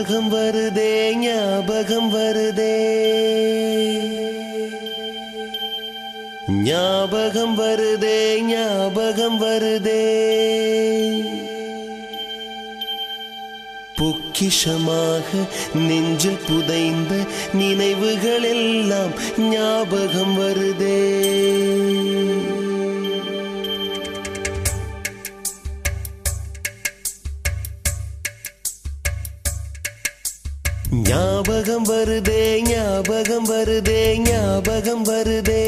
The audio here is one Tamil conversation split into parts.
ஞாபகம் வருதே ஞாபகம் வருதே ஞாபகம் வருதே ஞாபகம் வருதே பொக்கிஷமாக நெஞ்சில் புதைந்த நினைவுகள் எல்லாம் ஞாபகம் வருதே ஞாபகம் வருதே ஞாபகம் வருதே ஞாபகம் வருதே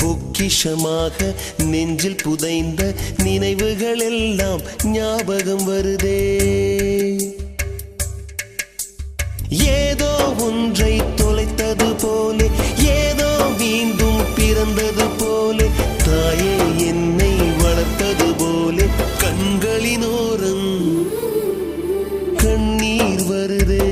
பொக்கிஷமாக நெஞ்சில் புதைந்த நினைவுகள் எல்லாம் ஞாபகம் வருதே ஏதோ ஒன்றை தொலைத்தது போலே ஏதோ மீண்டும் பிறந்தது போலே தாயே என்னை வளர்த்தது போலே கண்களினோரம் கண்ணீர் வருதே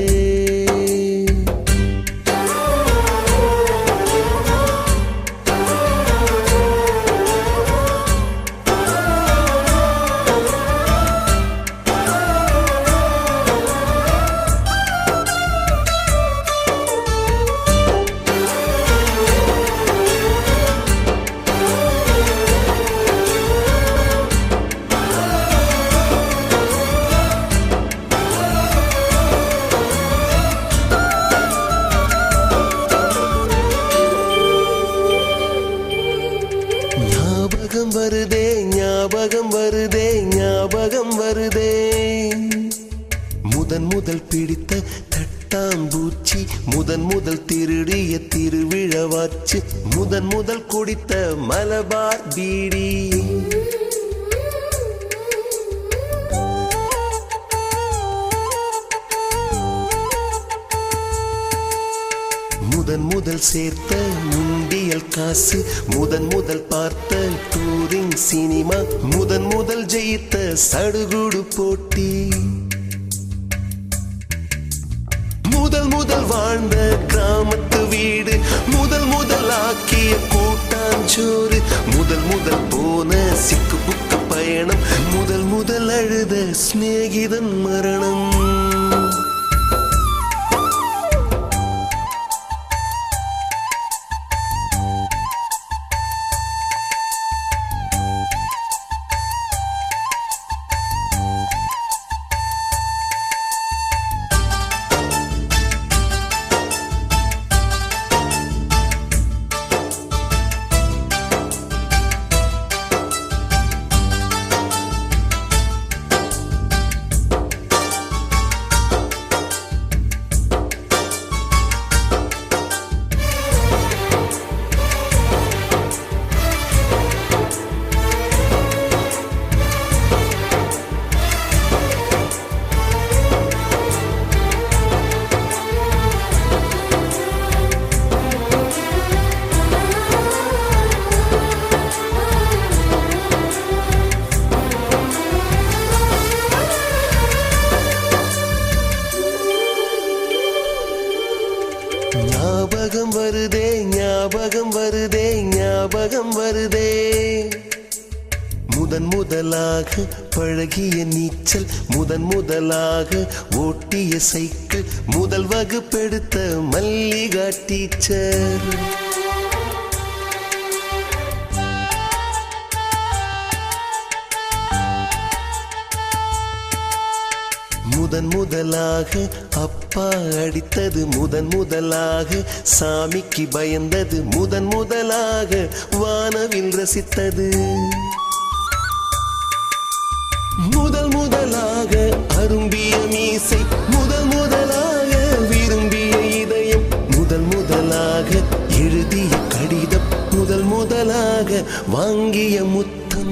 ஞாபகம் வருதே ஞாபகம் வருதே ஞாபகம் வருதே முதன் முதல் பிடித்த தட்டாம்பூச்சி முதன் முதல் திருடிய திருவிழவாச்சு முதன் முதல் குடித்த மலபார் பீடி முதன் முதல் சேர்த்த முண்டியல் காசு முதன் முதல் பார்த்த டூரிங் சினிமா முதன் முதல் ஜெயித்த சடுகுடு போட்டி முதல் முதல் வாழ்ந்த கிராமத்து வீடு முதல் முதல் ஆக்கிய கூட்டாஞ்சோறு முதல் முதல் போன சிக்கு புக்கு பயணம் முதல் முதல் அழுத சிநேகிதன் மரணம் ஞாபகம் வருதே ஞாபகம் வருதே ஞாபகம் வருதே முதன் முதலாக பழகிய நீச்சல் முதன் முதலாக ஓட்டிய சைக்கிள் முதல் வகுப்பெடுத்த மல்லிகா டீச்சர் முதன் முதலாக அப்பா அடித்தது முதன் முதலாக சாமிக்கு பயந்தது முதன் முதலாக வானவில் ரசித்தது முதல் முதலாக அரும்பிய மீசை முதல் முதலாக விரும்பிய இதயம் முதல் முதலாக எழுதிய கடிதம் முதல் முதலாக வாங்கிய முத்தம்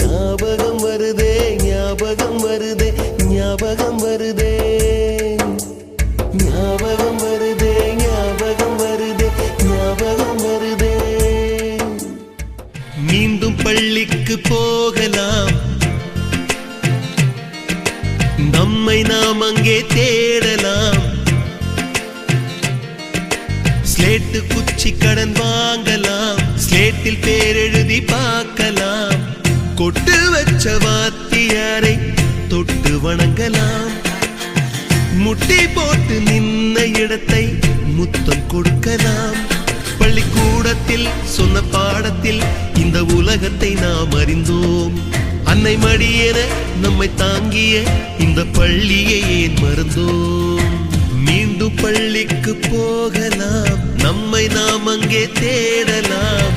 ஞாபகம் வருதே ஞாபகம் வருதே ஞாபகம் வருதே ஞாபகம் வருதே ஞாபகம் வருதே ஞாபகம் வருதே மீண்டும் பள்ளிக்கு போகலாம் நம்மை நாம் அங்கே தேடலாம் ஸ்லேட்டு குச்சி கடன் வாங்கலாம் ஸ்லேட்டில் பேர் எழுதி பார்க்கலாம் கொட்டு வச்ச வாத்தி பாரதியாரை தொட்டு வணங்கலாம். முட்டி போட்டு நின்ன இடத்தை முத்தம் கொடுக்கலாம். பள்ளிக்கூடத்தில் சொன்ன பாடத்தில் இந்த உலகத்தை நாம் அறிந்தோம். அன்னை மடியென நம்மை தாங்கிய இந்த பள்ளியை ஏன் மறந்தோம்? மீண்டும் பள்ளிக்கு போகலாம், நம்மை நாம் அங்கே தேடலாம்.